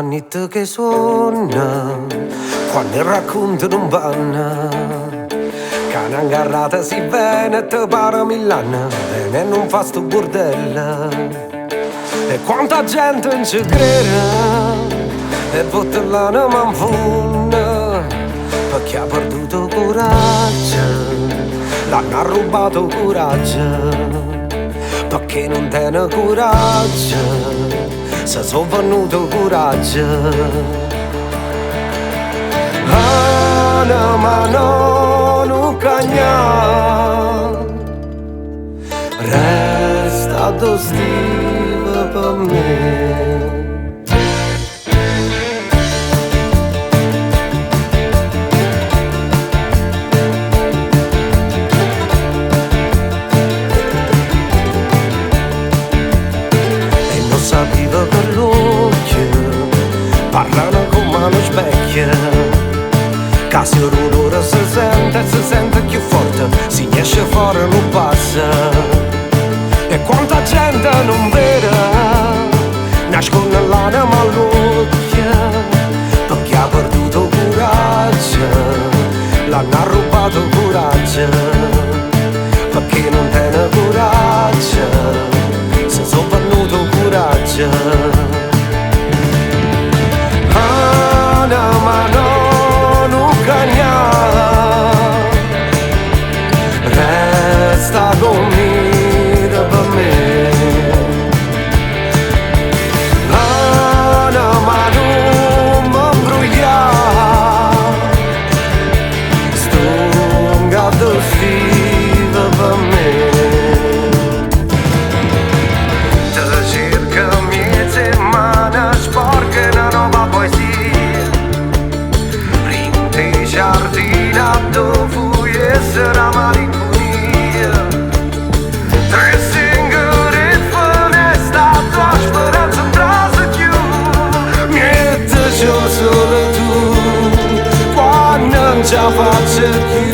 nit che suona quando il racconto non vanno, che una garrata si bene e te pare mill'anni e non fa sto bordello. E quanta gente non ci crede e votta l'anima in fondo, perché ha perduto coraggio, l'hanno rubato coraggio, perché non tiene coraggio, se sono venuto coraggio. Anima non cagna, resta stiva per me. Sapevo per l'occhio, parlano come uno specchio, che se l'odore si sente più forte, si esce fuori e non passa. E quanta gente non vede, nasconde l'anima all'occhio, perché ha perduto coraggio, l'hanno rubato coraggio, perché non tiene coraggio, se sono venuto coraggio. Anima non cagna, resta conmigo per me. Anima non m'imbruglia, stunga addossiva per me. Sarà malinconia, tre singole finestre, tua speranza in trase chiù, niente c'è solo tu, quando non ce la faccio più.